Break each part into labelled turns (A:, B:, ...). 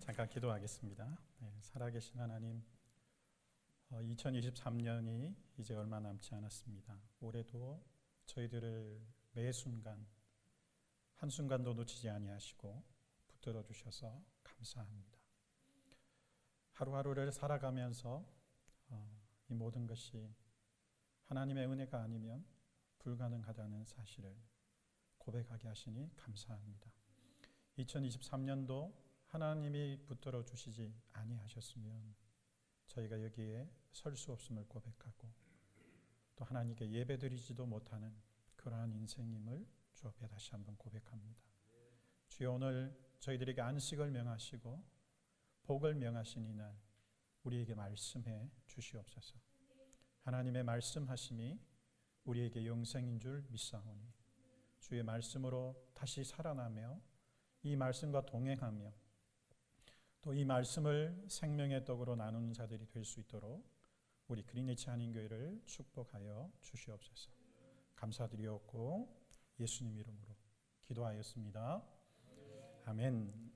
A: 잠깐 기도하겠습니다. 살아계신 하나님, 2023년이 이제 얼마 남지 않았습니다. 올해도 저희들을 매 순간 한순간도 놓치지 아니하시고 붙들어 주셔서 감사합니다. 하루하루를 살아가면서 이 모든 것이 하나님의 은혜가 아니면 불가능하다는 사실을 고백하게 하시니 감사합니다. 2023년도 하나님이 붙들어 주시지 아니하셨으면 저희가 여기에 설 수 없음을 고백하고 또 하나님께 예배드리지도 못하는 그러한 인생임을 주 앞에 다시 한번 고백합니다. 주여, 오늘 저희들에게 안식을 명하시고 복을 명하신 이날 우리에게 말씀해 주시옵소서. 하나님의 말씀하심이 우리에게 영생인 줄 믿사오니 주의 말씀으로 다시 살아나며 이 말씀과 동행하며 또 이 말씀을 생명의 떡으로 나누는 자들이 될 수 있도록 우리 그린위치 한인교회를 축복하여 주시옵소서. 감사드리옵고 예수님 이름으로 기도하였습니다. 아멘.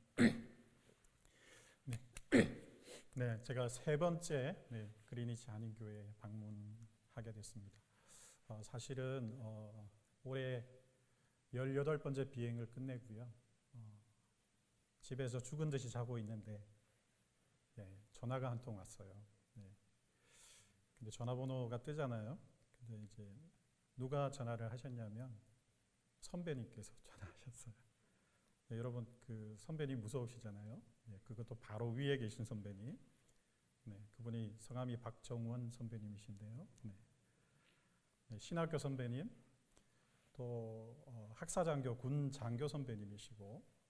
A: 네, 제가 세 번째 그린위치 한인교회에 방문하게 됐습니다. 사실은 올해 18번째 비행을 끝내고요. 집에서 죽은 듯이 자고 있는데 전화가 한 통 왔어요. 근데 전화번호가 뜨잖아요. 근데 이제 누가 전화를 하셨냐면 선배님께서 전화하셨어요. 여러분 그 선배님 무서우시잖아요. 그것도 바로 위에 계신 선배님. 그분이 성함이 박정원 선배님이신데요. 신학교 선배님, 또 학사장교, 군장교 선배님이시고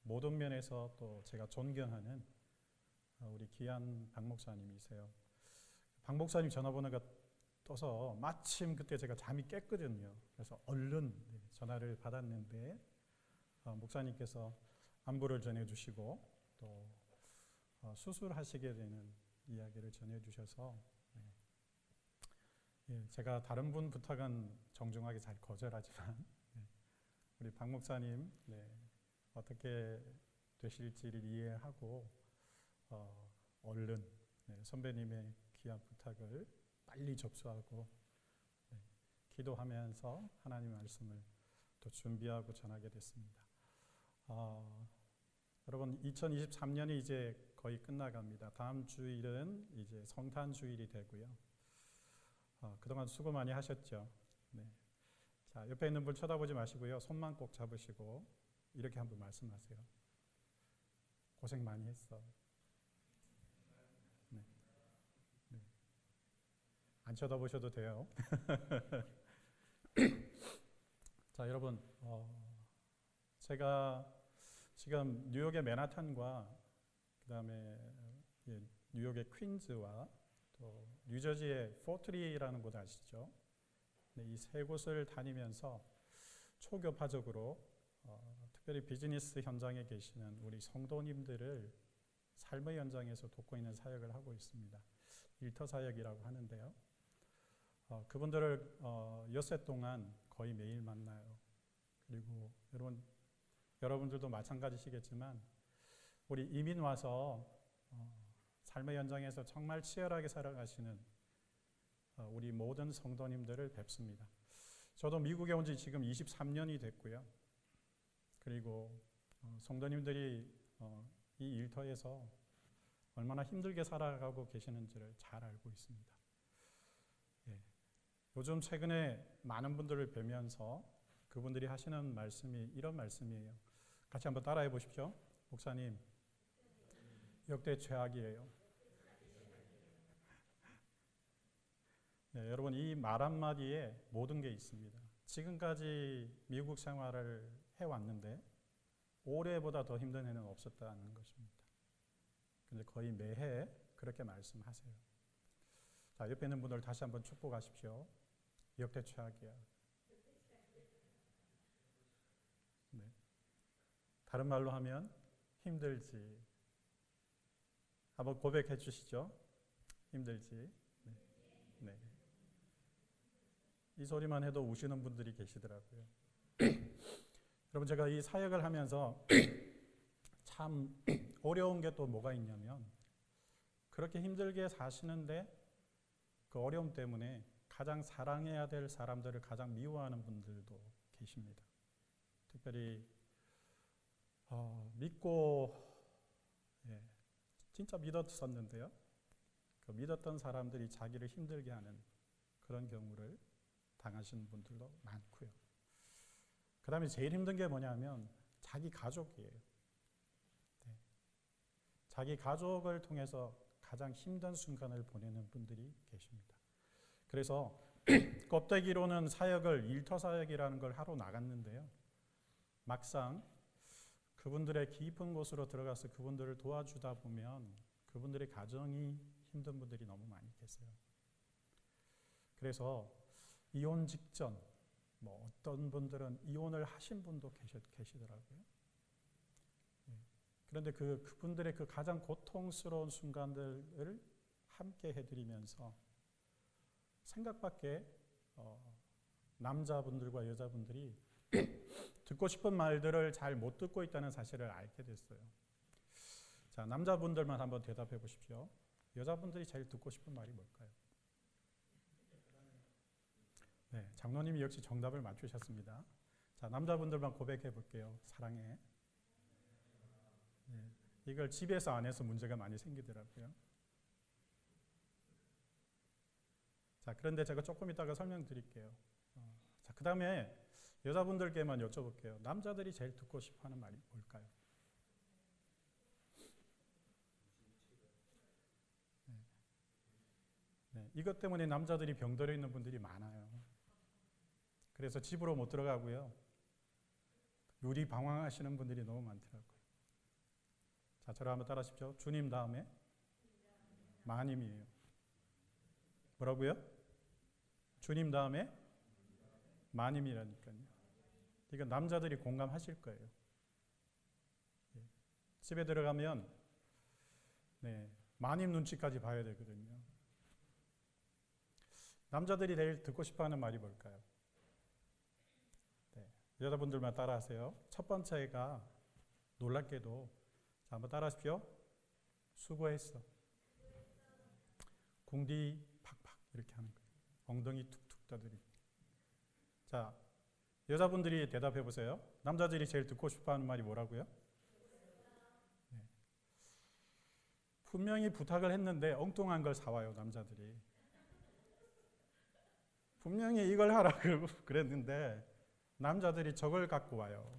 A: 모든 면에서 또 제가 존경하는 우리 귀한 박 목사님이세요. 박 목사님 전화번호가 떠서 마침 그때 제가 잠이 깼거든요. 그래서 얼른 전화를 받았는데 목사님께서 안부를 전해주시고 또 수술하시게 되는 이야기를 전해주셔서 제가 다른 분 부탁은 정중하게 잘 거절하지만 우리 박 목사님 어떻게 되실지를 이해하고 얼른 선배님의 귀한 부탁을 빨리 접수하고 기도하면서 하나님 말씀을 또 준비하고 전하게 됐습니다. 여러분 2023년이 이제 거의 끝나갑니다. 다음 주일은 이제 성탄 주일이 되고요. 그동안 수고 많이 하셨죠. 자, 옆에 있는 분 쳐다보지 마시고요. 손만 꼭 잡으시고 이렇게 한번 말씀하세요. 고생 많이 했어. 안 쳐다보셔도 돼요. 자, 여러분, 제가 지금 뉴욕의 맨하탄과 그 다음에 뉴욕의 퀸즈와 또 뉴저지의 포트리라는 곳 아시죠? 이 세 곳을 다니면서 초교파적으로 특별히 비즈니스 현장에 계시는 우리 성도님들을 삶의 현장에서 돕고 있는 사역을 하고 있습니다. 일터 사역이라고 하는데요. 그분들을 엿새 동안 거의 매일 만나요. 그리고 여러분들도 마찬가지시겠지만 우리 이민 와서 삶의 현장에서 정말 치열하게 살아가시는 우리 모든 성도님들을 뵙습니다. 저도 미국에 온 지 지금 23년이 됐고요. 그리고 성도님들이 이 일터에서 얼마나 힘들게 살아가고 계시는지를 잘 알고 있습니다. 요즘 최근에 많은 분들을 뵈면서 그분들이 하시는 말씀이 이런 말씀이에요. 같이 한번 따라해 보십시오. 목사님, 역대 최악이에요. 여러분 이 말 한마디에 모든 게 있습니다. 지금까지 미국 생활을 해왔는데 올해보다 더 힘든 해는 없었다는 것입니다. 근데 거의 매해 그렇게 말씀하세요. 자, 옆에 있는 분들 다시 한번 축복하십시오. 역대 최악이야. 다른 말로 하면 힘들지. 한번 고백해 주시죠. 힘들지. 이 소리만 해도 우시는 분들이 계시더라고요. 여러분 제가 이 사역을 하면서 참 어려운 게 또 뭐가 있냐면 그렇게 힘들게 사시는데 그 어려움 때문에 가장 사랑해야 될 사람들을 가장 미워하는 분들도 계십니다. 특별히 믿고 진짜 믿었었는데요. 그 믿었던 사람들이 자기를 힘들게 하는 그런 경우를 당하시는 분들도 많고요. 그 다음에 제일 힘든 게 뭐냐면 자기 가족이에요. 자기 가족을 통해서 가장 힘든 순간을 보내는 분들이 계십니다. 그래서 껍데기로는 사역을 일터사역이라는 걸 하러 나갔는데요. 막상 그분들의 깊은 곳으로 들어가서 그분들을 도와주다 보면 그분들의 가정이 힘든 분들이 너무 많이 계세요. 그래서 이혼 직전, 어떤 분들은 이혼을 하신 분도 계시더라고요. 그런데 그분들의 그 가장 고통스러운 순간들을 함께 해드리면서 생각밖에 남자분들과 여자분들이 듣고 싶은 말들을 잘 못 듣고 있다는 사실을 알게 됐어요. 자, 남자분들만 한번 대답해 보십시오. 여자분들이 제일 듣고 싶은 말이 뭘까요? 네, 장로님이 역시 정답을 맞추셨습니다. 자, 남자분들만 고백해 볼게요. 사랑해. 네, 이걸 집에서 안 해서 문제가 많이 생기더라고요. 자, 그런데 제가 조금 이따가 설명드릴게요. 자, 그 다음에 여자분들께만 여쭤볼게요. 남자들이 제일 듣고 싶어하는 말이 뭘까요? 네, 이것 때문에 남자들이 병들어 있는 분들이 많아요. 그래서 집으로 못 들어가고요. 유리 방황하시는 분들이 너무 많더라고요. 자, 저를 한번 따라하십시오. 주님 다음에 마님이에요. 뭐라고요? 주님 다음에 마님이라니까요. 이건 남자들이 공감하실 거예요. 집에 들어가면 마님 눈치까지 봐야 되거든요. 남자들이 제일 듣고 싶어하는 말이 뭘까요? 여자분들만 따라하세요. 첫 번째가 놀랍게도, 자, 한번 따라하십시오. 수고했어. 궁디 팍팍 이렇게 하는 거예요. 엉덩이 툭툭 떠들이고. 자, 여자분들이 대답해 보세요. 남자들이 제일 듣고 싶어하는 말이 뭐라고요? 네. 분명히 부탁을 했는데 엉뚱한 걸 사와요, 남자들이. 분명히 이걸 하라고 그랬는데 남자들이 저걸 갖고 와요.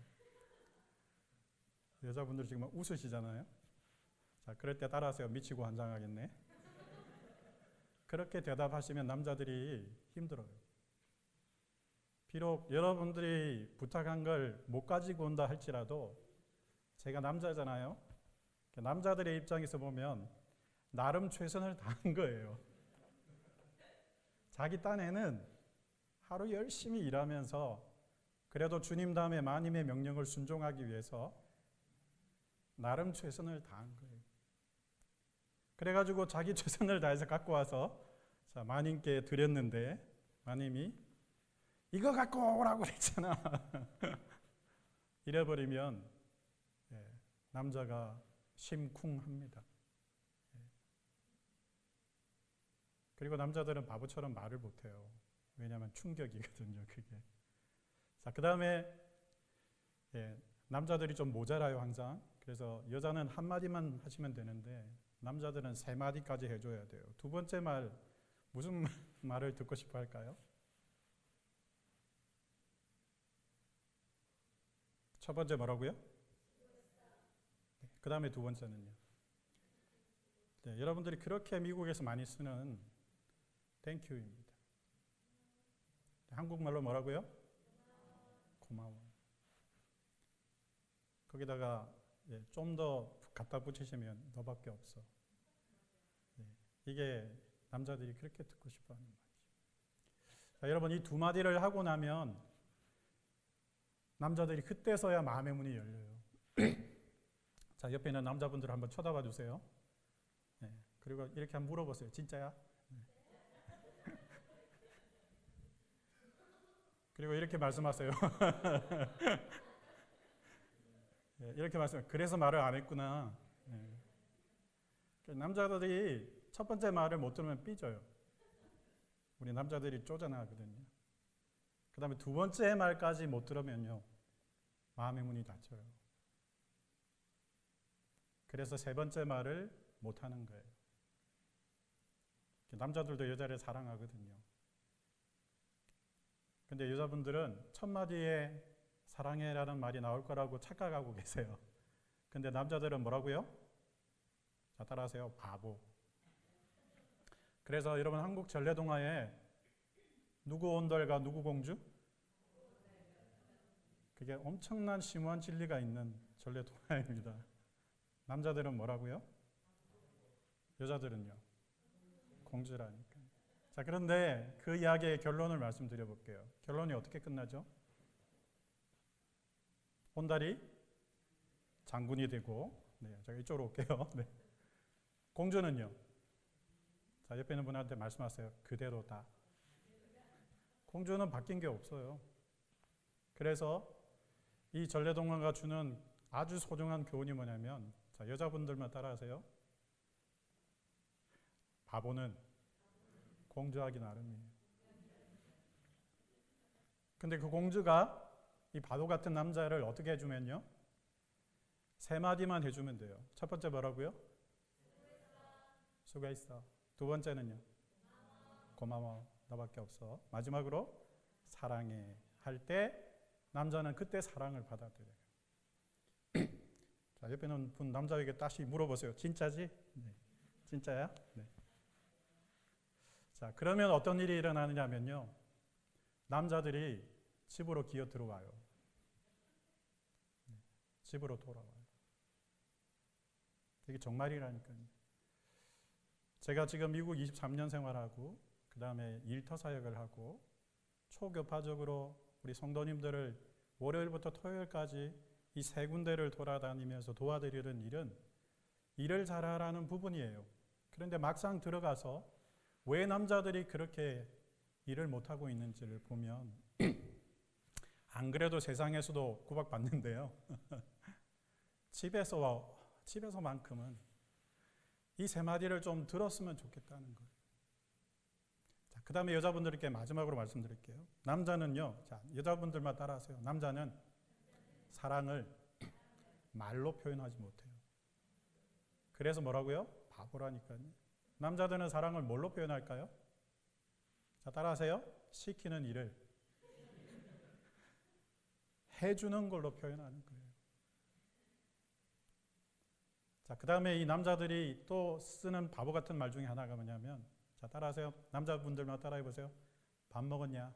A: 여자분들 지금 웃으시잖아요. 자, 그럴 때 따라하세요. 미치고 환장하겠네. 그렇게 대답하시면 남자들이 힘들어요. 비록 여러분들이 부탁한 걸 못 가지고 온다 할지라도 제가 남자잖아요. 남자들의 입장에서 보면 나름 최선을 다한 거예요. 자기 딴에는 하루 열심히 일하면서 그래도 주님 다음에 마님의 명령을 순종하기 위해서 나름 최선을 다한 거예요. 그래가지고 자기 최선을 다해서 갖고 와서 자, 마님께 드렸는데 마님이 이거 갖고 오라고 그랬잖아. 이래버리면 남자가 심쿵합니다. 그리고 남자들은 바보처럼 말을 못해요. 왜냐하면 충격이거든요, 그게. 자, 그 다음에 남자들이 좀 모자라요, 항상. 그래서 여자는 한마디만 하시면 되는데 남자들은 3마디까지 해줘야 돼요. 두 번째 말, 무슨 말을 듣고 싶어 할까요? 첫 번째 뭐라고요? 그 다음에 두 번째는요? 여러분들이 그렇게 미국에서 많이 쓰는 땡큐입니다. 한국말로 뭐라고요? 고마워. 거기다가 좀 더 갖다 붙이시면 너밖에 없어. 이게 남자들이 그렇게 듣고 싶어하는 말이죠. 자, 여러분 이 두 마디를 하고 나면 남자들이 그때서야 마음의 문이 열려요. 자, 옆에 있는 남자분들 한번 쳐다봐 주세요. 그리고 이렇게 한번 물어보세요. 진짜야? 그리고 이렇게 말씀하세요. 이렇게 말씀해요. 그래서 말을 안 했구나. 남자들이 첫 번째 말을 못 들으면 삐져요. 우리 남자들이 쪼잔하거든요. 그 다음에 두 번째 말까지 못 들으면요, 마음의 문이 닫혀요. 그래서 세 번째 말을 못 하는 거예요. 남자들도 여자를 사랑하거든요. 근데 여자분들은 첫 마디에 사랑해라는 말이 나올 거라고 착각하고 계세요. 근데 남자들은 뭐라고요? 자, 따라하세요. 바보. 그래서 여러분 한국 전래동화에 누구 온달과 누구 공주? 그게 엄청난 심오한 진리가 있는 전래동화입니다. 남자들은 뭐라고요? 여자들은요? 공주라니까. 자, 그런데 그 이야기의 결론을 말씀드려 볼게요. 결론이 어떻게 끝나죠? 온달이 장군이 되고, 제가 이쪽으로 올게요. 공주는요? 자, 옆에 있는 분한테 말씀하세요. 그대로다. 공주는 바뀐 게 없어요. 그래서 이 전래동화가 주는 아주 소중한 교훈이 뭐냐면, 자, 여자분들만 따라하세요. 바보는 공주하기 나름이에요. 근데 그 공주가 이 바보 같은 남자를 어떻게 해주면요? 세 마디만 해주면 돼요. 첫 번째 뭐라고요? 수고했어. 두 번째는요? 고마워. 너밖에 없어. 마지막으로 사랑해 할 때 남자는 그때 사랑을 받아들여요. 자, 옆에 있는 분 남자에게 다시 물어보세요. 진짜지? 네. 진짜야? 네. 자, 그러면 어떤 일이 일어나느냐면요, 남자들이 집으로 기어 들어와요. 집으로 돌아와요. 이게 정말이라니까요. 제가 지금 미국 23년 생활하고 그 다음에 일터 사역을 하고 초교파적으로 우리 성도님들을 월요일부터 토요일까지 이 세 군데를 돌아다니면서 도와드리는 일은 일을 잘하라는 부분이에요. 그런데 막상 들어가서 왜 남자들이 그렇게 일을 못하고 있는지를 보면 안 그래도 세상에서도 구박받는데요. 집에서만큼은 이 세 마디를 좀 들었으면 좋겠다는 거예요. 자, 그 다음에 여자분들께 마지막으로 말씀드릴게요. 남자는요, 자, 여자분들만 따라하세요. 남자는 사랑을 말로 표현하지 못해요. 그래서 뭐라고요? 바보라니까요. 남자들은 사랑을 뭘로 표현할까요? 자, 따라하세요. 시키는 일을 해주는 걸로 표현하는 거예요. 자, 그 다음에 이 남자들이 또 쓰는 바보 같은 말 중에 하나가 뭐냐면, 자, 따라하세요. 남자분들만 따라해보세요. 밥 먹었냐?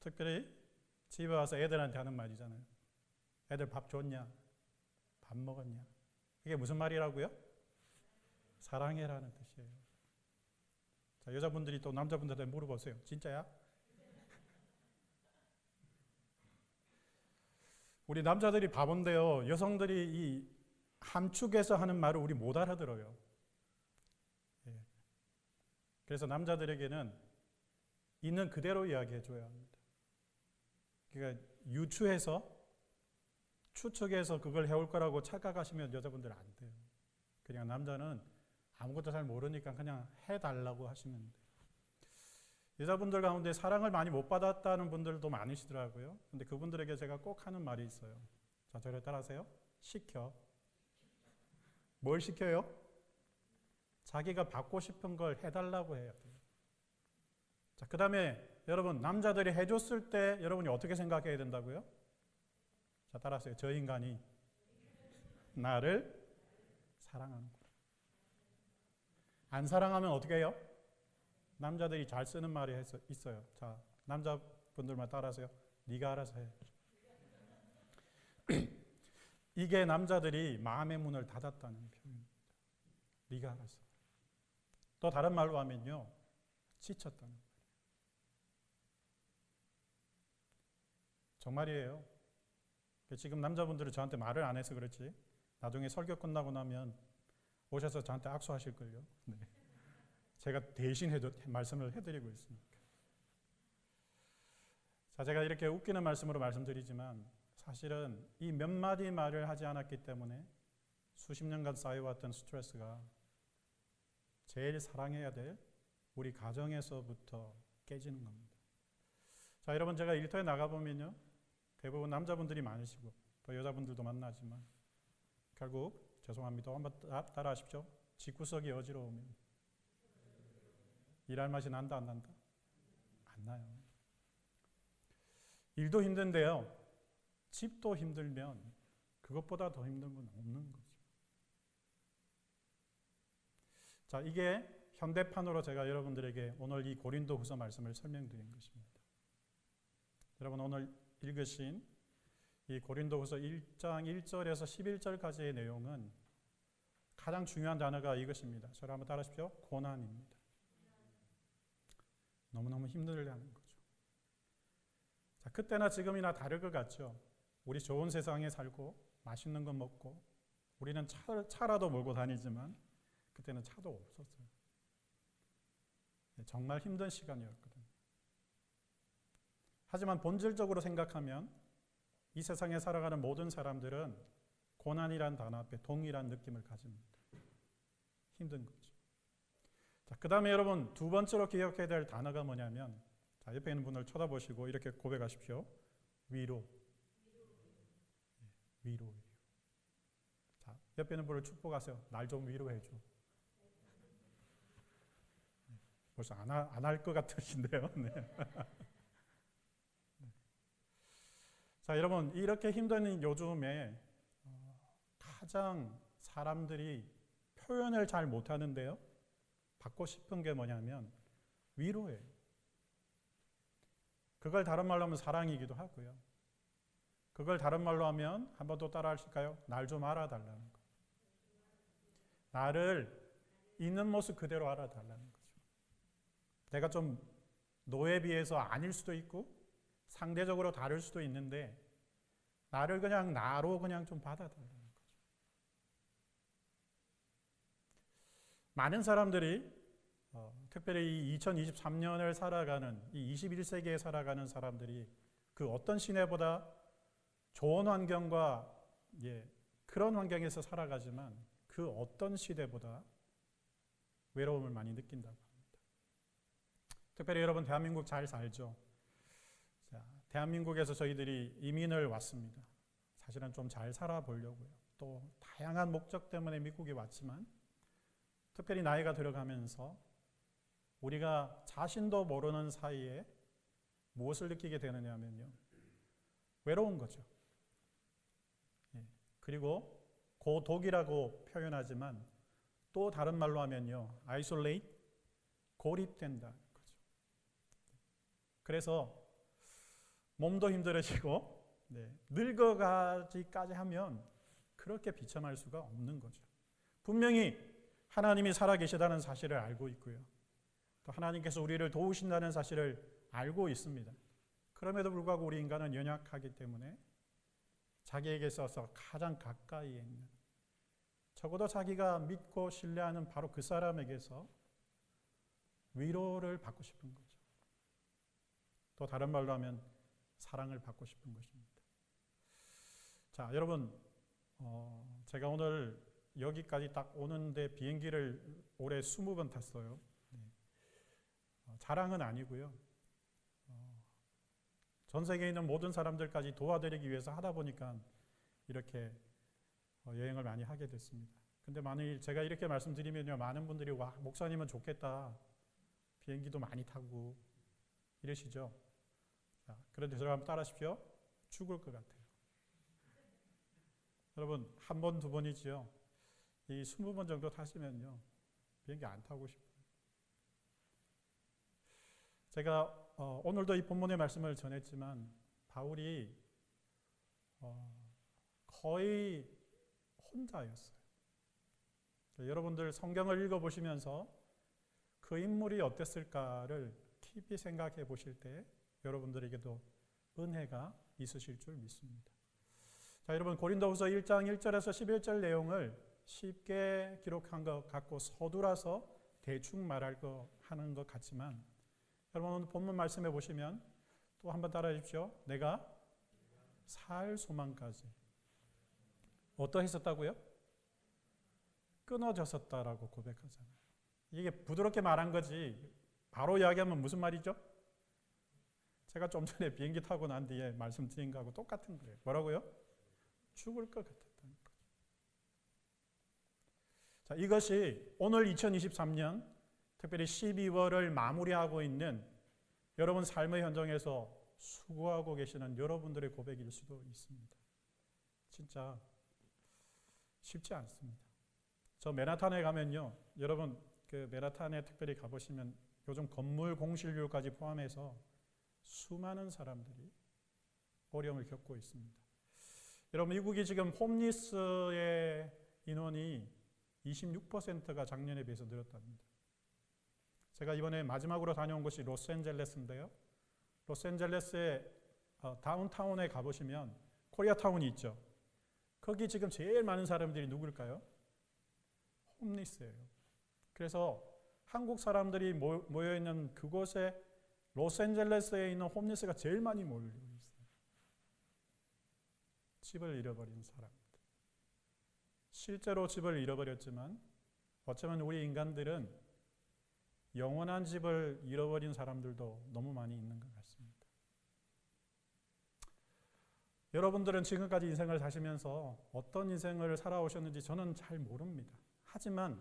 A: 특별히 집에 와서 애들한테 하는 말이잖아요. 애들 밥 줬냐? 밥 먹었냐? 이게 무슨 말이라고요? 사랑해라는 뜻이에요. 자, 여자분들이 또 남자분들한테 물어보세요. 진짜야? 우리 남자들이 바본데요, 여성들이 이 함축해서 하는 말을 우리 못 알아들어요. 그래서 남자들에게는 있는 그대로 이야기해 줘야 합니다. 그러니까 유추해서 추측해서 그걸 해올 거라고 착각하시면 여자분들 안 돼요. 그냥 남자는 아무것도 잘 모르니까 그냥 해달라고 하시면 돼요. 여자분들 가운데 사랑을 많이 못 받았다는 분들도 많으시더라고요. 근데 그분들에게 제가 꼭 하는 말이 있어요. 자, 저를 따라하세요. 시켜. 뭘 시켜요? 자기가 받고 싶은 걸 해달라고 해야 돼요. 자, 그 다음에 여러분, 남자들이 해줬을 때 여러분이 어떻게 생각해야 된다고요? 자, 따라하세요. 저 인간이 나를 사랑하는구나. 안 사랑하면 어떻게 해요? 남자들이 잘 쓰는 말이 있어요. 자, 남자분들만 따라하세요. 네가 알아서 해. 이게 남자들이 마음의 문을 닫았다는 표현입니다. 네가 알아서. 또 다른 말로 하면요, 지쳤다는 거예요. 정말이에요. 지금 남자분들은 저한테 말을 안 해서 그렇지 나중에 설교 끝나고 나면 오셔서 저한테 악수하실걸요. 네. 제가 대신 말씀을 해드리고 있습니다. 자, 자, 제가 이렇게 웃기는 말씀으로 말씀드리지만 사실은 이 몇 마디 말을 하지 않았기 때문에 수십 년간 쌓여왔던 스트레스가 제일 사랑해야 될 우리 가정에서부터 깨지는 겁니다. 자, 여러분, 제가 일터에 나가보면요, 대부분 남자분들이 많으시고 또 여자분들도 만나지만 결국, 죄송합니다, 한번 따라하십시오. 집구석이 어지러우면 일할 맛이 난다, 안 난다? 안 나요. 일도 힘든데요, 집도 힘들면 그것보다 더 힘든 건 없는 거죠. 자, 이게 현대판으로 제가 여러분들에게 오늘 이 고린도후서 말씀을 설명드린 것입니다. 여러분, 오늘 읽으신 이 고린도후서 1장 1절에서 11절까지의 내용은 가장 중요한 단어가 이것입니다. 저를 한번 따라하십시오. 고난입니다. 너무너무 힘들다는 거죠. 자, 그때나 지금이나 다를 것 같죠. 우리 좋은 세상에 살고 맛있는 거 먹고 우리는 차라도 몰고 다니지만 그때는 차도 없었어요. 정말 힘든 시간이었거든요. 하지만 본질적으로 생각하면 이 세상에 살아가는 모든 사람들은 고난이란 단어 앞에 동일한 느낌을 가집니다. 힘든 거죠. 자, 그 다음에 여러분 두 번째로 기억해야 될 단어가 뭐냐면, 자, 옆에 있는 분을 쳐다보시고 이렇게 고백하십시오. 위로. 위로. 자, 옆에 있는 분을 축복하세요. 날 좀 위로해줘. 벌써 안 할 것 같으신데요. 네. 자, 여러분, 이렇게 힘든 요즘에 가장 사람들이 표현을 잘 못하는데요, 받고 싶은 게 뭐냐면 위로예요. 그걸 다른 말로 하면 사랑이기도 하고요. 그걸 다른 말로 하면 한번 또 따라 하실까요? 날 좀 알아달라는 거. 나를 있는 모습 그대로 알아달라는 거죠. 내가 좀 너에 비해서 아닐 수도 있고 상대적으로 다를 수도 있는데 나를 그냥 나로 그냥 좀 받아달라는 거죠. 많은 사람들이 특별히 이 2023년을 살아가는, 이 21세기에 살아가는 사람들이 그 어떤 시대보다 좋은 환경과 그런 환경에서 살아가지만 그 어떤 시대보다 외로움을 많이 느낀다고 합니다. 특별히 여러분 대한민국 잘 살죠? 자, 대한민국에서 저희들이 이민을 왔습니다. 사실은 좀 잘 살아보려고요. 또 다양한 목적 때문에 미국에 왔지만 특별히 나이가 들어가면서 우리가 자신도 모르는 사이에 무엇을 느끼게 되느냐면요, 외로운 거죠. 그리고 고독이라고 표현하지만 또 다른 말로 하면요, isolate, 고립된다는 거죠. 그래서 몸도 힘들어지고 늙어가기까지 하면 그렇게 비참할 수가 없는 거죠. 분명히 하나님이 살아계시다는 사실을 알고 있고요, 또 하나님께서 우리를 도우신다는 사실을 알고 있습니다. 그럼에도 불구하고 우리 인간은 연약하기 때문에 자기에게 있어서 가장 가까이에 있는, 적어도 자기가 믿고 신뢰하는 바로 그 사람에게서 위로를 받고 싶은 거죠. 또 다른 말로 하면 사랑을 받고 싶은 것입니다. 자, 여러분, 제가 오늘 여기까지 딱 오는데 비행기를 올해 20번 탔어요. 자랑은 아니고요. 전 세계에 있는 모든 사람들까지 도와드리기 위해서 하다 보니까 이렇게 여행을 많이 하게 됐습니다. 근데 만일 제가 이렇게 말씀드리면요, 많은 분들이 와, 목사님은 좋겠다, 비행기도 많이 타고 이러시죠. 자, 그런데 저를 한번 따라하십시오. 죽을 것 같아요. 여러분, 한 번, 두 번이지요. 이 20번 정도 타시면요, 비행기 안 타고 싶어요. 제가 오늘도 이 본문의 말씀을 전했지만 바울이 거의 혼자였어요. 여러분들 성경을 읽어보시면서 그 인물이 어땠을까를 깊이 생각해 보실 때 여러분들에게도 은혜가 있으실 줄 믿습니다. 자, 여러분, 고린도후서 1장 1절에서 11절 내용을 쉽게 기록한 것 같고 서두라서 대충 말할 거 하는 것 같지만, 여러분 오늘 본문 말씀해 보시면 또 한번 따라해 주십시오. 내가 살 소망까지. 어떠했었다고요? 끊어졌었다라고 고백하잖아요. 이게 부드럽게 말한 거지 바로 이야기하면 무슨 말이죠? 제가 좀 전에 비행기 타고 난 뒤에 말씀드린 거하고 똑같은 거예요. 뭐라고요? 죽을 것 같았다는 거죠. 자, 이것이 오늘 2023년 특별히 12월을 마무리하고 있는 여러분 삶의 현장에서 수고하고 계시는 여러분들의 고백일 수도 있습니다. 진짜 쉽지 않습니다. 저 맨하탄에 가면요, 여러분 그 맨하탄에 특별히 가보시면 요즘 건물 공실률까지 포함해서 수많은 사람들이 어려움을 겪고 있습니다. 여러분 미국이 지금 홈리스의 인원이 26%가 작년에 비해서 늘었답니다. 제가 이번에 마지막으로 다녀온 곳이 로스앤젤레스인데요. 로스앤젤레스의 다운타운에 가보시면 코리아타운이 있죠. 거기 지금 제일 많은 사람들이 누굴까요? 홈리스예요. 그래서 한국 사람들이 모여있는 그곳에 로스앤젤레스에 있는 홈리스가 제일 많이 몰리고 있어요. 집을 잃어버린 사람들. 실제로 집을 잃어버렸지만 어쩌면 우리 인간들은 영원한 집을 잃어버린 사람들도 너무 많이 있는 것 같습니다. 여러분들은 지금까지 인생을 사시면서 어떤 인생을 살아오셨는지 저는 잘 모릅니다. 하지만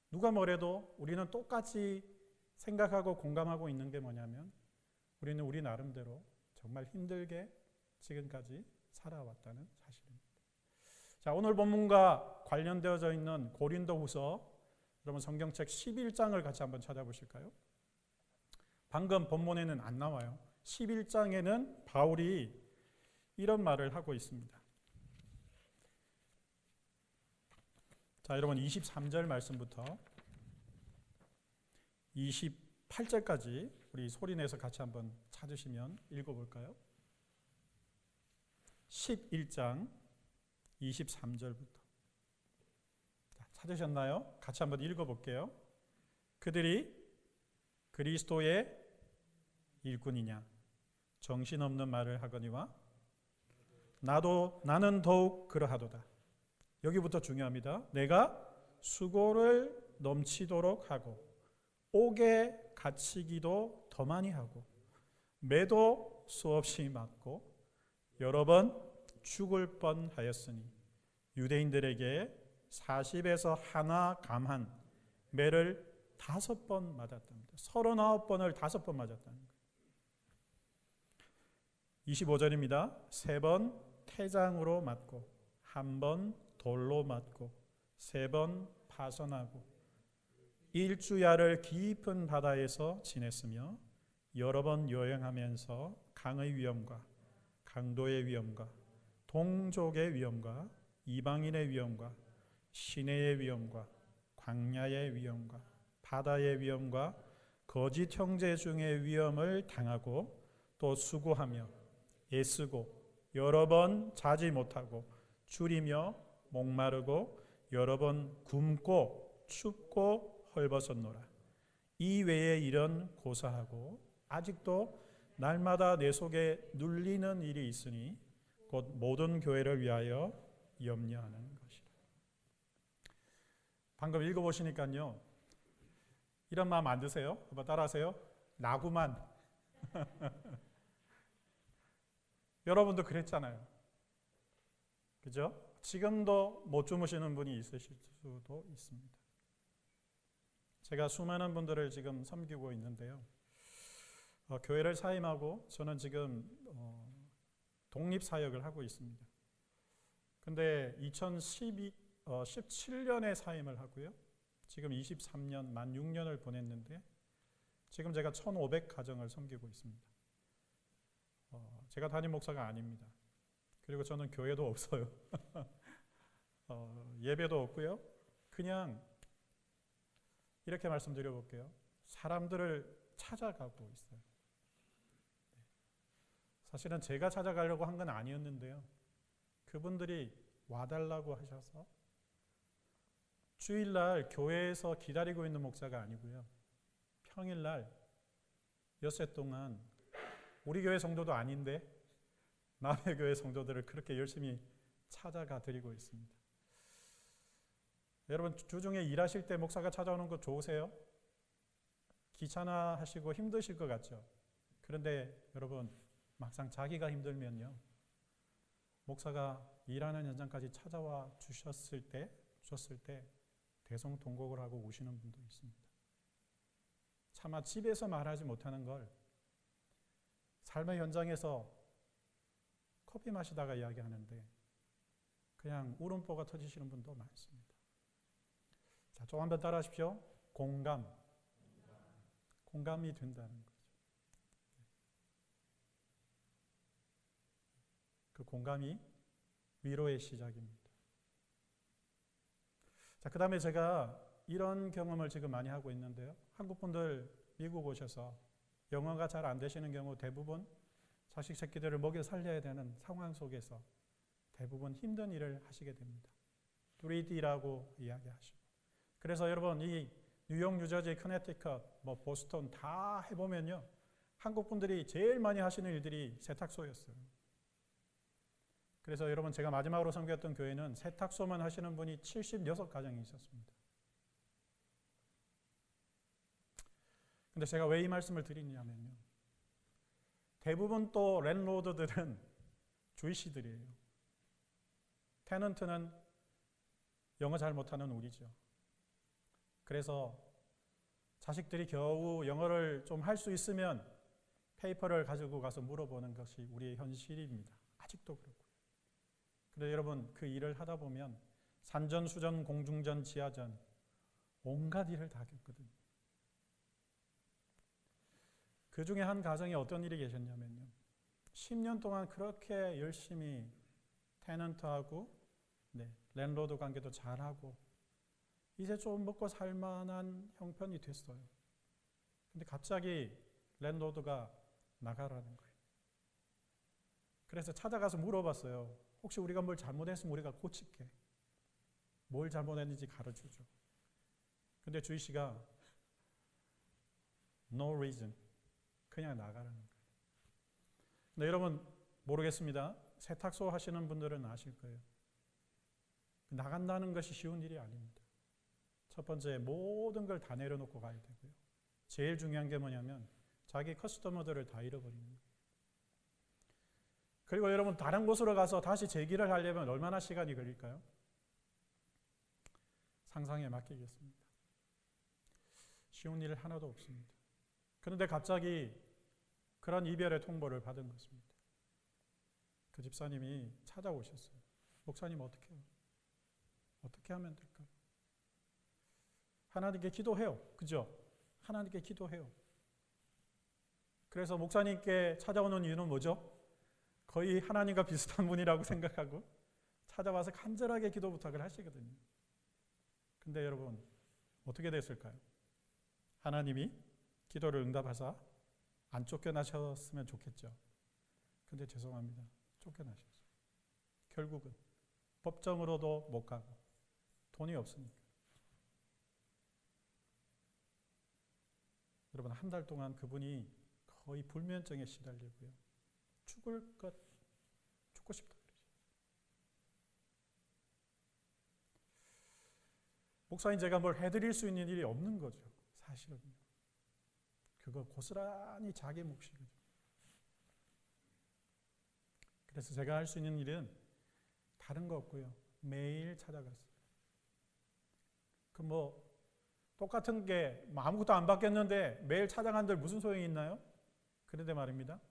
A: 누가 뭐래도 우리는 똑같이 생각하고 공감하고 있는 게 뭐냐면 우리는 우리 나름대로 정말 힘들게 지금까지 살아왔다는 사실입니다. 자, 오늘 본문과 관련되어져 있는 고린도후서 여러분 성경책 11장을 같이 한번 찾아보실까요? 방금 본문에는 안 나와요. 11장에는 바울이 이런 말을 하고 있습니다. 자, 여러분 23절 말씀부터 28절까지 우리 소리내서 같이 한번 찾으시면 읽어볼까요? 11장 23절부터 찾으셨나요? 같이 한번 읽어볼게요. 그들이 그리스도의 일꾼이냐 정신없는 말을 하거니와 나는 더욱 그러하도다. 여기부터 중요합니다. 내가 수고를 넘치도록 하고 옥에 갇히기도 더 많이 하고 매도 수없이 맞고 여러 번 죽을 뻔하였으니 유대인들에게 40에서 하나 감한 매를 5번 맞았답니다. 39번을 5번 맞았다는 거예요. 25절입니다. 3번 태장으로 맞고 1번 돌로 맞고 3번 파선하고 일주야를 깊은 바다에서 지냈으며 여러 번 여행하면서 강의 위험과 강도의 위험과 동족의 위험과 이방인의 위험과 시내의 위험과 광야의 위험과 바다의 위험과 거짓 형제 중의 위험을 당하고 또 수고하며 애쓰고 여러 번 자지 못하고 줄이며 목마르고 여러 번 굶고 춥고 헐벗었노라. 이 외에 일은 고사하고 아직도 날마다 내 속에 눌리는 일이 있으니 곧 모든 교회를 위하여 염려하는 것이라. 방금 읽어보시니까요, 이런 마음 안 드세요? 한번 따라하세요. 나구만. 여러분도 그랬잖아요. 그죠? 지금도 못 주무시는 분이 있으실 수도 있습니다. 제가 수많은 분들을 지금 섬기고 있는데요. 교회를 사임하고 저는 지금 독립사역을 하고 있습니다. 근데 2017년에 사임을 하고요. 지금 23년, 만 6년을 보냈는데 지금 제가 1,500가정을 섬기고 있습니다. 제가 담임 목사가 아닙니다. 그리고 저는 교회도 없어요. 예배도 없고요. 그냥 이렇게 말씀드려 볼게요. 사람들을 찾아가고 있어요. 사실은 제가 찾아가려고 한 건 아니었는데요. 그분들이 와달라고 하셔서 주일날 교회에서 기다리고 있는 목사가 아니고요. 평일날 엿새 동안 우리 교회 성도도 아닌데 남의 교회 성도들을 그렇게 열심히 찾아가 드리고 있습니다. 여러분, 주중에 일하실 때 목사가 찾아오는 거 좋으세요? 귀찮아하시고 힘드실 것 같죠? 그런데 여러분, 막상 자기가 힘들면요, 목사가 일하는 현장까지 찾아와 주셨을 때 대성통곡을 하고 우시는 분도 있습니다. 차마 집에서 말하지 못하는 걸 삶의 현장에서 커피 마시다가 이야기하는데 그냥 울음보가 터지시는 분도 많습니다. 자, 좀 한번 따라 하십시오. 공감이 된다는 거죠. 그 공감이 위로의 시작입니다. 자, 그 다음에 제가 이런 경험을 지금 많이 하고 있는데요. 한국 분들 미국 오셔서 영어가 잘 안 되시는 경우 대부분 자식 새끼들을 먹여 살려야 되는 상황 속에서 대부분 힘든 일을 하시게 됩니다. 3D라고 이야기하시고. 그래서 여러분, 이 뉴욕, 뉴저지, 커네티컷, 보스턴 다 해보면요, 한국 분들이 제일 많이 하시는 일들이 세탁소였어요. 그래서 여러분, 제가 마지막으로 섬겼던 교회는 세탁소만 하시는 분이 76가정이 있었습니다. 근데 제가 왜 이 말씀을 드리냐면요, 대부분 또 랜로드들은 주이시들이에요. 테넌트는 영어 잘 못하는 우리죠. 그래서 자식들이 겨우 영어를 좀 할 수 있으면 페이퍼를 가지고 가서 물어보는 것이 우리의 현실입니다. 아직도 그렇고요. 그런데 여러분, 그 일을 하다 보면 산전, 수전, 공중전, 지하전 온갖 일을 다 겪거든요. 그 중에 한 가정에 어떤 일이 계셨냐면요, 10년 동안 그렇게 열심히 테넌트하고 랜로드 관계도 잘하고 이제 좀 먹고 살만한 형편이 됐어요. 근데 갑자기 랜로드가 나가라는 거예요. 그래서 찾아가서 물어봤어요. 혹시 우리가 뭘 잘못했으면 우리가 고칠게. 뭘 잘못했는지 가르쳐줘. 근데 주희 씨가 no reason, 그냥 나가라는 거예요. 근데 여러분, 모르겠습니다. 세탁소 하시는 분들은 아실 거예요. 나간다는 것이 쉬운 일이 아닙니다. 첫 번째, 모든 걸 다 내려놓고 가야 되고요. 제일 중요한 게 뭐냐면 자기 커스터머들을 다 잃어버리는 거예요. 그리고 여러분, 다른 곳으로 가서 다시 재기를 하려면 얼마나 시간이 걸릴까요? 상상에 맡기겠습니다. 쉬운 일 하나도 없습니다. 그런데 갑자기 그런 이별의 통보를 받은 것입니다. 그 집사님이 찾아오셨어요. 목사님, 어떻게 해요? 어떻게 하면 될까요? 하나님께 기도해요. 그죠? 하나님께 기도해요. 그래서 목사님께 찾아오는 이유는 뭐죠? 거의 하나님과 비슷한 분이라고 생각하고 찾아와서 간절하게 기도 부탁을 하시거든요. 근데 여러분, 어떻게 됐을까요? 하나님이 기도를 응답하사 안 쫓겨나셨으면 좋겠죠. 근데 죄송합니다. 쫓겨나셨어요. 결국은 법정으로도 못 가고 돈이 없으니까. 여러분, 한 달 동안 그분이 거의 불면증에 시달리고요. 죽고 싶다 그러죠. 목사님, 제가 뭘 해드릴 수 있는 일이 없는 거죠. 사실은요. 그거 고스란히 자기 몫이거든요. 그래서 제가 할 수 있는 일은 다른 거 없고요. 매일 찾아갔어요. 똑같은 게 아무것도 안 바뀌었는데 매일 찾아간들 무슨 소용이 있나요? 그런데 말입니다.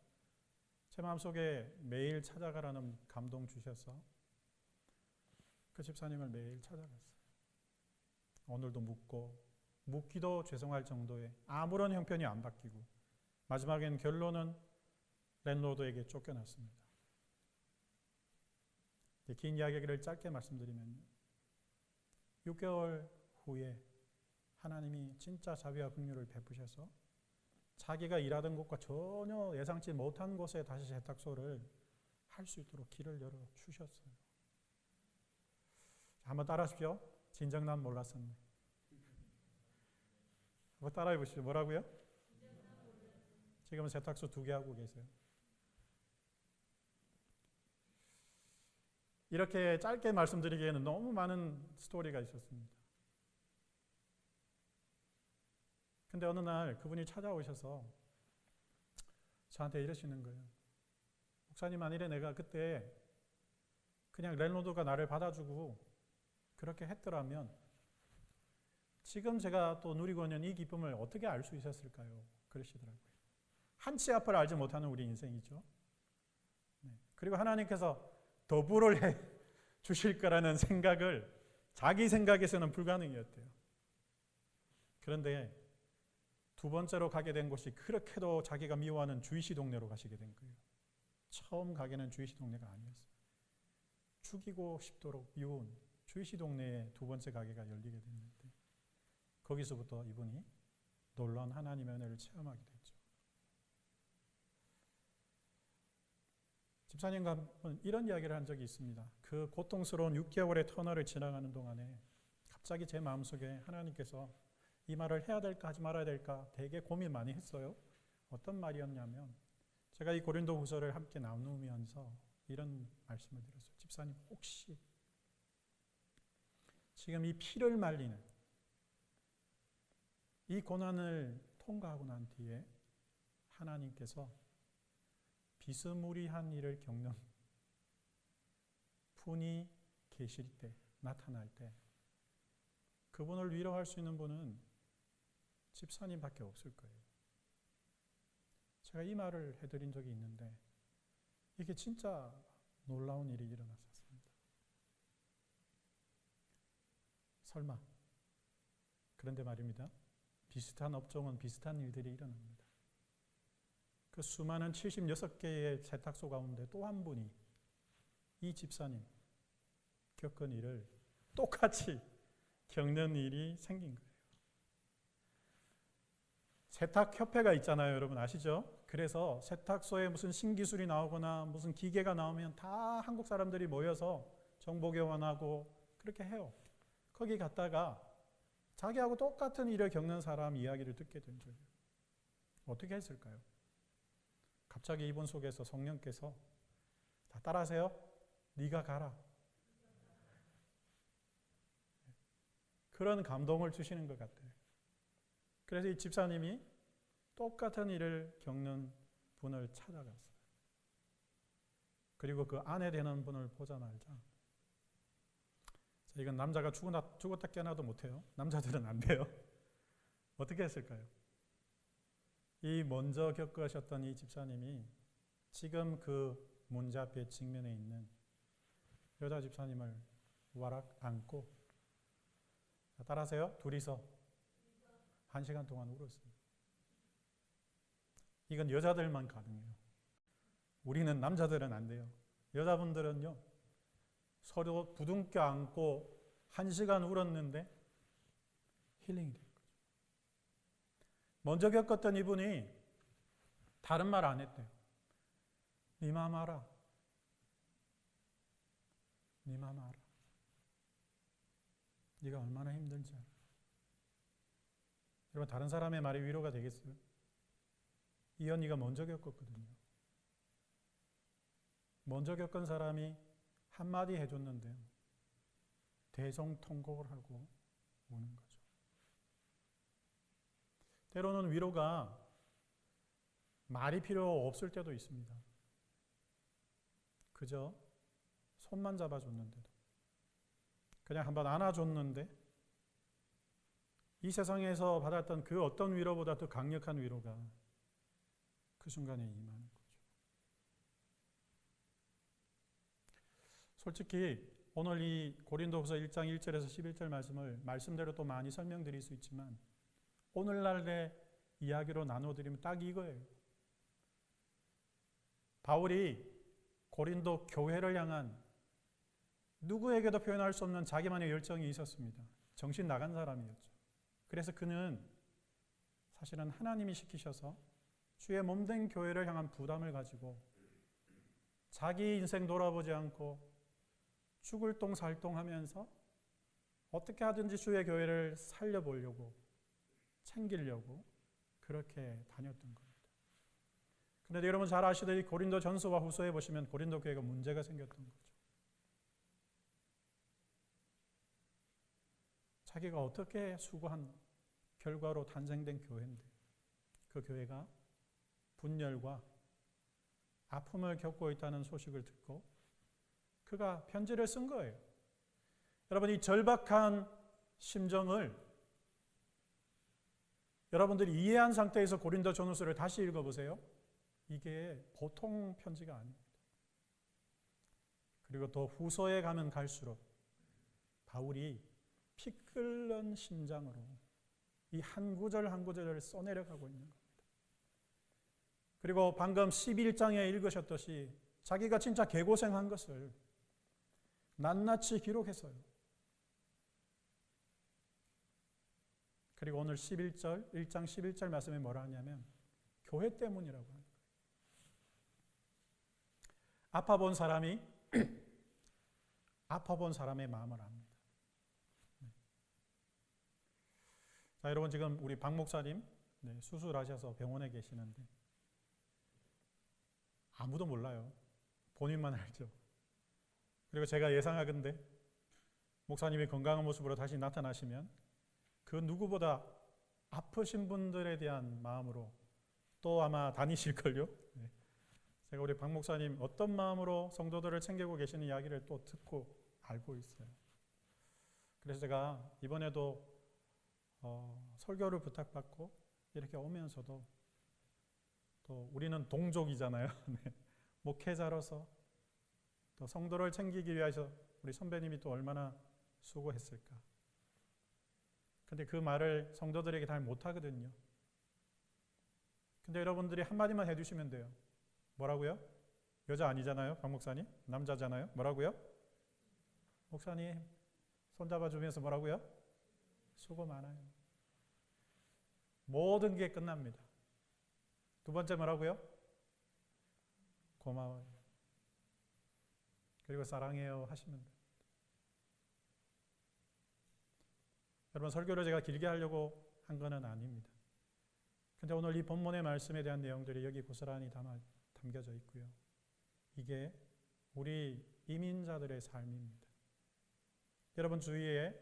A: 제 마음속에 매일 찾아가라는 감동 주셔서 그 집사님을 매일 찾아갔어요. 오늘도 묻기도 죄송할 정도의 아무런 형편이 안 바뀌고 마지막엔 결론은 랜로드에게 쫓겨났습니다. 긴 이야기를 짧게 말씀드리면요, 6개월 후에 하나님이 진짜 자비와 긍휼을 베푸셔서 자기가 일하던 곳과 전혀 예상치 못한 곳에 다시 세탁소를 할 수 있도록 길을 열어 주셨어요. 한번 따라하십시오. 진작 난 몰랐었네. 한번 따라해 보시죠. 뭐라고요? 지금은 세탁소 2개 하고 계세요. 이렇게 짧게 말씀드리기에는 너무 많은 스토리가 있었습니다. 근데 어느 날 그분이 찾아오셔서 저한테 이러시는 거예요. 목사님, 만일에 내가 그때 그냥 랜로드가 나를 받아주고 그렇게 했더라면 지금 제가 또 누리고 있는 이 기쁨을 어떻게 알 수 있었을까요? 그러시더라고요. 한치 앞을 알지 못하는 우리 인생이죠. 네. 그리고 하나님께서 더불을 해 주실 거라는 생각을 자기 생각에서는 불가능이었대요. 그런데 두 번째로 가게 된 곳이 그렇게도 자기가 미워하는 주이시 동네로 가시게 된 거예요. 처음 가게는 주이시 동네가 아니었어요. 죽이고 싶도록 미운 주이시 동네에 두 번째 가게가 열리게 됐는데 거기서부터 이분이 놀라운 하나님의 은혜를 체험하게 됐죠. 집사님과 이런 이야기를 한 적이 있습니다. 그 고통스러운 6개월의 터널을 지나가는 동안에 갑자기 제 마음속에 하나님께서 이 말을 해야 될까 하지 말아야 될까 되게 고민 많이 했어요. 어떤 말이었냐면 제가 이 고린도 후서를 함께 나누면서 이런 말씀을 드렸어요. 집사님, 혹시 지금 이 피를 말리는 이 고난을 통과하고 난 뒤에 하나님께서 비스무리한 일을 겪는 분이 계실 때, 나타날 때 그분을 위로할 수 있는 분은 집사님밖에 없을 거예요. 제가 이 말을 해드린 적이 있는데 이게 진짜 놀라운 일이 일어났었습니다. 설마. 그런데 말입니다. 비슷한 업종은 비슷한 일들이 일어납니다. 그 수많은 76개의 세탁소 가운데 또 한 분이 이 집사님 겪은 일을 똑같이 겪는 일이 생긴 거예요. 세탁협회가 있잖아요. 여러분 아시죠? 그래서 세탁소에 무슨 신기술이 나오거나 무슨 기계가 나오면 다 한국 사람들이 모여서 정보 교환하고 그렇게 해요. 거기 갔다가 자기하고 똑같은 일을 겪는 사람 이야기를 듣게 된 거예요. 어떻게 했을까요? 갑자기 이분 속에서 성령께서 다 따라하세요. 네가 가라. 그런 감동을 주시는 것 같아요. 그래서 이 집사님이 똑같은 일을 겪는 분을 찾아갔어요. 그리고 그 아내 되는 분을 보자마자 이건 남자가 죽었다 깨어나도 못해요. 남자들은 안 돼요. 어떻게 했을까요? 이 먼저 겪으셨던 이 집사님이 지금 그 문제 앞에 직면해 있는 여자 집사님을 와락 안고 따라하세요. 둘이서 1시간 동안 울었어요. 이건 여자들만 가능해요. 우리는 남자들은 안 돼요. 여자분들은요. 서로 부둥켜 안고 1시간 울었는데 힐링이 된 거죠. 먼저 겪었던 이분이 다른 말 안 했대요. 네 마음 알아. 네 마음 알아. 네가 얼마나 힘든지 알아. 여러분 다른 사람의 말이 위로가 되겠어요? 이 언니가 먼저 겪었거든요. 먼저 겪은 사람이 한마디 해줬는데요. 대성통곡을 하고 오는 거죠. 때로는 위로가 말이 필요 없을 때도 있습니다. 그저 손만 잡아줬는데도 그냥 한번 안아줬는데 이 세상에서 받았던 그 어떤 위로보다 더 강력한 위로가 그 순간에 임하는 거죠. 솔직히 오늘 이 고린도후서 1장 1절에서 11절 말씀을 말씀대로 또 많이 설명드릴 수 있지만 오늘날의 이야기로 나눠드리면 딱 이거예요. 바울이 고린도 교회를 향한 누구에게도 표현할 수 없는 자기만의 열정이 있었습니다. 정신 나간 사람이었죠. 그래서 그는 사실은 하나님이 시키셔서 주의 몸된 교회를 향한 부담을 가지고 자기 인생 돌아보지 않고 죽을 똥 살똥 하면서 어떻게 하든지 주의 교회를 살려보려고 챙기려고 그렇게 다녔던 겁니다. 그런데 여러분 잘 아시듯이 고린도 전서와 후서에 보시면 고린도 교회가 문제가 생겼던 거죠. 자기가 어떻게 수고한 결과로 탄생된 교회인데 그 교회가 분열과 아픔을 겪고 있다는 소식을 듣고 그가 편지를 쓴 거예요. 여러분, 이 절박한 심정을 여러분들이 이해한 상태에서 고린도 전후서를 다시 읽어보세요. 이게 보통 편지가 아닙니다. 그리고 또 후서에 가면 갈수록 바울이 피 끓는 심장으로 이 한 구절 한 구절을 써내려가고 있는 겁니다. 그리고 방금 11장에 읽으셨듯이 자기가 진짜 개고생한 것을 낱낱이 기록했어요. 그리고 오늘 1장 11절 말씀에 뭐라 하냐면 교회 때문이라고 하는 거예요. 아파본 사람이 아파본 사람의 마음을 압니다. 자, 여러분 지금 우리 박 목사님 수술하셔서 병원에 계시는데 아무도 몰라요. 본인만 알죠. 그리고 제가 예상하건대 목사님이 건강한 모습으로 다시 나타나시면 그 누구보다 아프신 분들에 대한 마음으로 또 아마 다니실걸요. 제가 우리 박 목사님 어떤 마음으로 성도들을 챙기고 계시는 이야기를 또 듣고 알고 있어요. 그래서 제가 이번에도 설교를 부탁받고 이렇게 오면서도 또 우리는 동족이잖아요. 목회자로서 또 성도를 챙기기 위해서 우리 선배님이 또 얼마나 수고했을까. 근데 그 말을 성도들에게 잘 못하거든요. 근데 여러분들이 한마디만 해주시면 돼요. 뭐라고요? 여자 아니잖아요, 박 목사님? 남자잖아요. 뭐라고요? 목사님 손잡아주면서 뭐라고요? 수고 많아요. 모든 게 끝납니다. 두 번째 뭐라고요? 고마워요. 그리고 사랑해요 하시면 돼요. 여러분, 설교를 제가 길게 하려고 한 건 아닙니다. 근데 오늘 이 본문의 말씀에 대한 내용들이 여기 고스란히 담겨져 있고요. 이게 우리 이민자들의 삶입니다. 여러분 주위에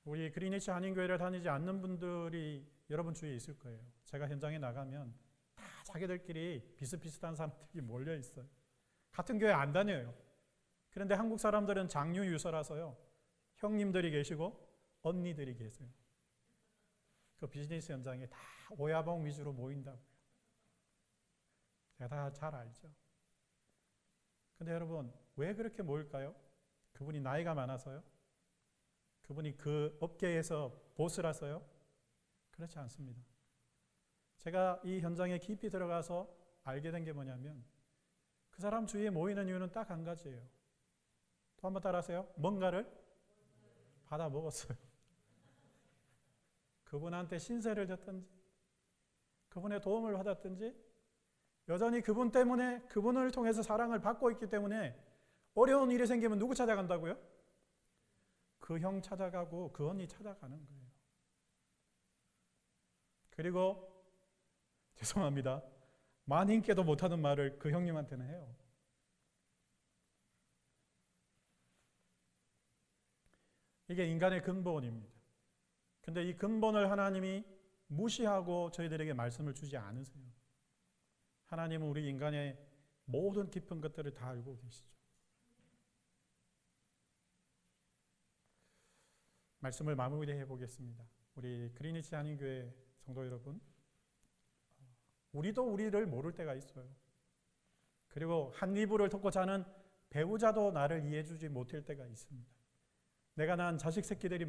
A: 우리 그리니치 한인교회를 다니지 않는 분들이 여러분 주위에 있을 거예요. 제가 현장에 나가면 다 자기들끼리 비슷비슷한 사람들이 몰려 있어요. 같은 교회 안 다녀요. 그런데 한국 사람들은 장유 유서라서요. 형님들이 계시고 언니들이 계세요. 그 비즈니스 현장에 다 오야봉 위주로 모인다고요. 제가 다 잘 알죠. 근데 여러분 왜 그렇게 모일까요? 그분이 나이가 많아서요? 그분이 그 업계에서 보스라서요? 그렇지 않습니다. 제가 이 현장에 깊이 들어가서 알게 된 게 뭐냐면 그 사람 주위에 모이는 이유는 딱 한 가지예요. 또 한번 따라하세요. 뭔가를 받아 먹었어요. 그분한테 신세를 졌든지 그분의 도움을 받았든지 여전히 그분 때문에 그분을 통해서 사랑을 받고 있기 때문에 어려운 일이 생기면 누구 찾아간다고요? 그 형 찾아가고 그 언니 찾아가는 거예요. 그리고 죄송합니다. 만인께도 못하는 말을 그 형님한테는 해요. 이게 인간의 근본입니다. 근데 이 근본을 하나님이 무시하고 저희들에게 말씀을 주지 않으세요. 하나님은 우리 인간의 모든 깊은 것들을 다 알고 계시죠. 말씀을 마무리해 보겠습니다. 우리 그리니치 한인교회 성도 여러분, 우리도 우리를 모를 때가 있어요. 그리고 한 이불을 덮고 자는 배우자도 나를 이해해주지 못할 때가 있습니다. 내가 낳은 자식 새끼들이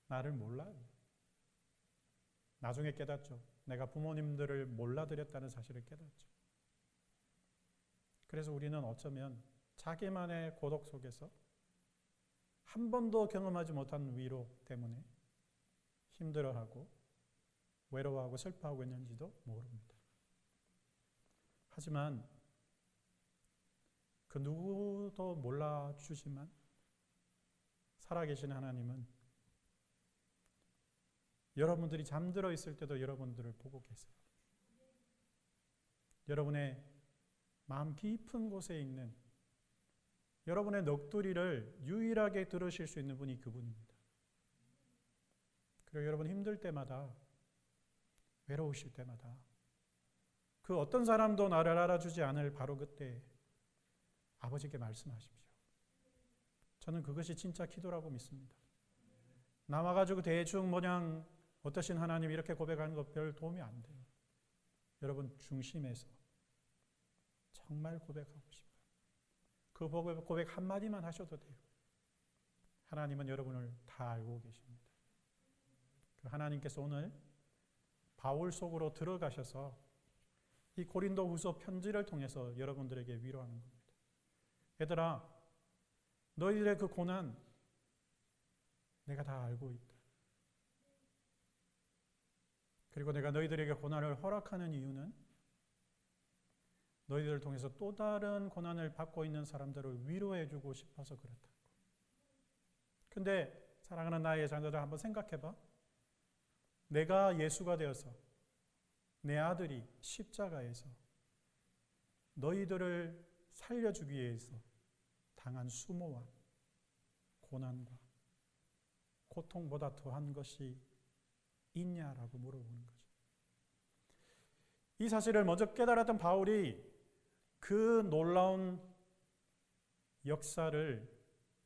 A: 나를 몰라요. 나중에 깨닫죠. 내가 부모님들을 몰라드렸다는 사실을 깨닫죠. 그래서 우리는 어쩌면 자기만의 고독 속에서 한 번도 경험하지 못한 위로 때문에 힘들어하고 외로워하고 슬퍼하고 있는지도 모릅니다. 하지만 그 누구도 몰라주지만 살아계신 하나님은 여러분들이 잠들어 있을 때도 여러분들을 보고 계세요. 여러분의 마음 깊은 곳에 있는 여러분의 넋두리를 유일하게 들으실 수 있는 분이 그분입니다. 그리고 여러분 힘들 때마다, 외로우실 때마다 그 어떤 사람도 나를 알아주지 않을 바로 그때 아버지께 말씀하십시오. 저는 그것이 진짜 기도라고 믿습니다. 남아가지고 대충 뭐냥 어떠신 하나님 이렇게 고백하는 것 별 도움이 안 돼요. 여러분 중심에서 정말 고백하고 싶어요. 그 고백 한마디만 하셔도 돼요. 하나님은 여러분을 다 알고 계십니다. 그 하나님께서 오늘 바울 속으로 들어가셔서 이 고린도 후서 편지를 통해서 여러분들에게 위로하는 겁니다. 얘들아, 너희들의 그 고난 내가 다 알고 있다. 그리고 내가 너희들에게 고난을 허락하는 이유는 너희들을 통해서 또 다른 고난을 받고 있는 사람들을 위로해주고 싶어서 그렇다고. 근데 사랑하는 나의 자녀들 한번 생각해봐. 내가 예수가 되어서 내 아들이 십자가에서 너희들을 살려주기 위해서 당한 수모와 고난과 고통보다 더한 것이 있냐라고 물어보는 거죠. 이 사실을 먼저 깨달았던 바울이 그 놀라운 역사를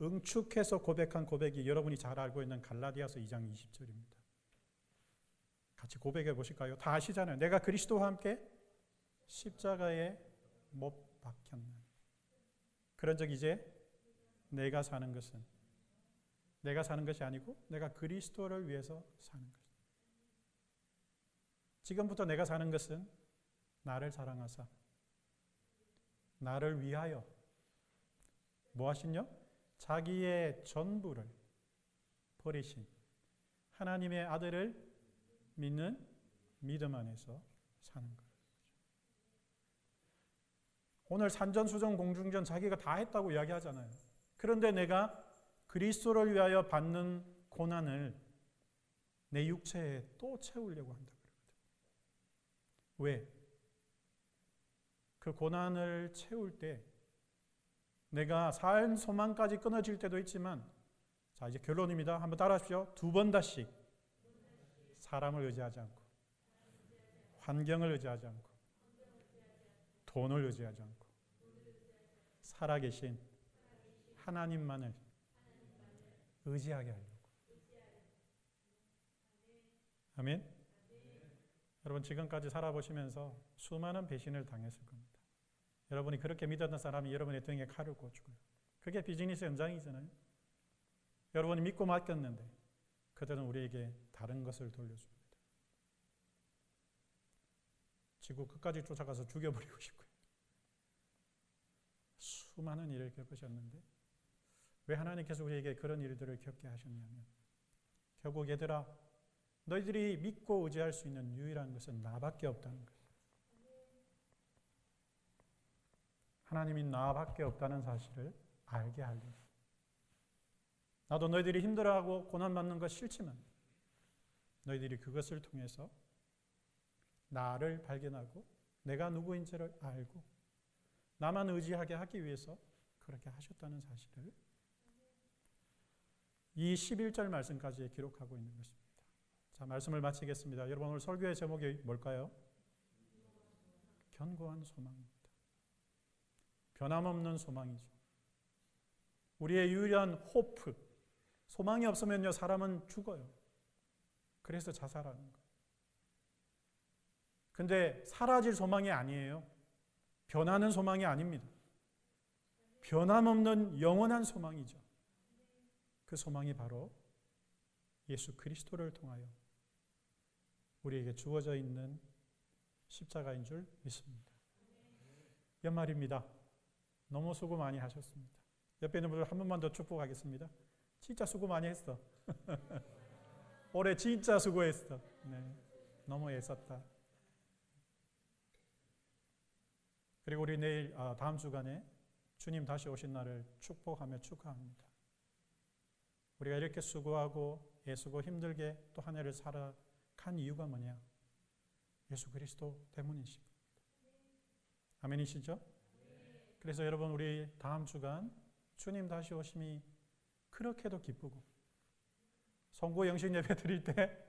A: 응축해서 고백한 고백이 여러분이 잘 알고 있는 갈라디아서 2장 20절입니다. 같이 고백해 보실까요? 다 아시잖아요. 내가 그리스도와 함께 십자가에 못 박혔나니. 그런즉 이제 내가 사는 것은 내가 사는 것이 아니고 내가 그리스도를 위해서 사는 것이다. 지금부터 내가 사는 것은 나를 사랑하사 나를 위하여 뭐 하시뇨? 자기의 전부를 버리신 하나님의 아들을 믿는 믿음 안에서 사는 거예요. 오늘 산전수전 공중전 자기가 다 했다고 이야기하잖아요. 그런데 내가 그리스도를 위하여 받는 고난을 내 육체에 또 채우려고 한다 그러거든요. 왜? 그 고난을 채울 때 내가 살 소망까지 끊어질 때도 있지만, 자 이제 결론입니다. 한번 따라하십시오. 2번 다시 사람을 의지하지 않고, 환경을 의지하지 않고, 돈을 의지하지 않고, 살아계신 하나님만을 의지하게 하려고. 아멘. 여러분 지금까지 살아보시면서 수많은 배신을 당했을 겁니다. 여러분이 그렇게 믿었던 사람이 여러분의 등에 칼을 꽂고요. 그게 비즈니스 현장이잖아요. 여러분이 믿고 맡겼는데 그들은 우리에게 다른 것을 돌려줍니다. 지구 끝까지 쫓아가서 죽여버리고 싶고요. 수많은 일을 겪으셨는데 왜 하나님께서 우리에게 그런 일들을 겪게 하셨냐면, 결국 얘들아, 너희들이 믿고 의지할 수 있는 유일한 것은 나밖에 없다는 거예요. 하나님이 나밖에 없다는 사실을 알게 하려고. 나도 너희들이 힘들어하고 고난받는 것 싫지만 너희들이 그것을 통해서 나를 발견하고 내가 누구인지를 알고 나만 의지하게 하기 위해서 그렇게 하셨다는 사실을 이 11절 말씀까지 기록하고 있는 것입니다. 자, 말씀을 마치겠습니다. 여러분 오늘 설교의 제목이 뭘까요? 견고한 소망입니다. 변함없는 소망이죠. 우리의 유일한 호프, 소망이 없으면요 사람은 죽어요. 그래서 자살하는 거예요. 근데 사라질 소망이 아니에요. 변하는 소망이 아닙니다. 변함없는 영원한 소망이죠. 그 소망이 바로 예수 그리스도를 통하여 우리에게 주어져 있는 십자가인 줄 믿습니다. 연말입니다. 너무 수고 많이 하셨습니다. 옆에 있는 분들 한 번만 더 축복하겠습니다. 진짜 수고 많이 했어. 올해 진짜 수고했어. 네, 너무 애썼다. 그리고 우리 내일 다음 주간에 주님 다시 오신 날을 축복하며 축하합니다. 우리가 이렇게 수고하고 애쓰고 힘들게 또 한 해를 살아간 이유가 뭐냐? 예수 그리스도 때문이십니다. 아멘이시죠? 그래서 여러분 우리 다음 주간 주님 다시 오심이 그렇게도 기쁘고 성부 영신 예배 드릴 때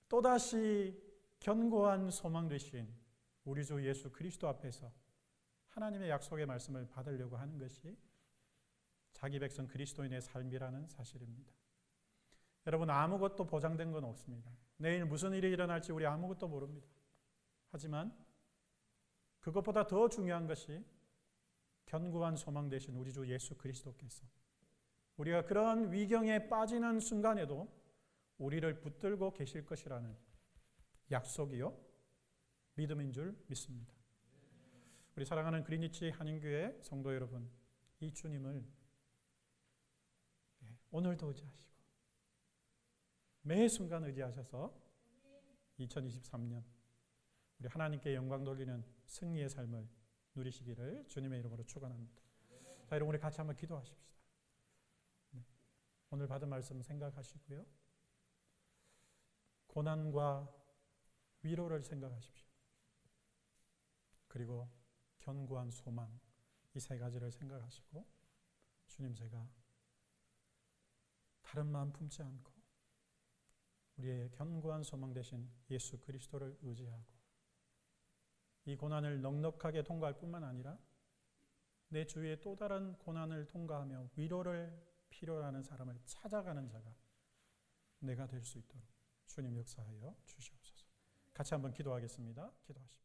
A: 또다시 견고한 소망 되신 우리 주 예수 그리스도 앞에서 하나님의 약속의 말씀을 받으려고 하는 것이 자기 백성 그리스도인의 삶이라는 사실입니다. 여러분 아무것도 보장된 건 없습니다. 내일 무슨 일이 일어날지 우리 아무것도 모릅니다. 하지만 그것보다 더 중요한 것이 견고한 소망 되신 우리 주 예수 그리스도께서 우리가 그런 위경에 빠지는 순간에도 우리를 붙들고 계실 것이라는 약속이요 믿음인 줄 믿습니다. 우리 사랑하는 그리니치 한인교회 성도 여러분, 이 주님을 오늘도 의지하시고 매 순간 의지하셔서 2023년 우리 하나님께 영광 돌리는 승리의 삶을 누리시기를 주님의 이름으로 축원합니다. 자, 여러분 우리 같이 한번 기도하십시다. 오늘 받은 말씀 생각하시고요. 고난과 위로를 생각하십시오. 그리고 견고한 소망, 이 세 가지를 생각하시고 주님 제가 다른 마음 품지 않고 우리의 견고한 소망 되신 예수 그리스도를 의지하고 이 고난을 넉넉하게 통과할 뿐만 아니라 내 주위에 또 다른 고난을 통과하며 위로를 필요로 하는 사람을 찾아가는 자가 내가 될 수 있도록 주님 역사하여 주시옵소서. 같이 한번 기도하겠습니다. 기도하십시오.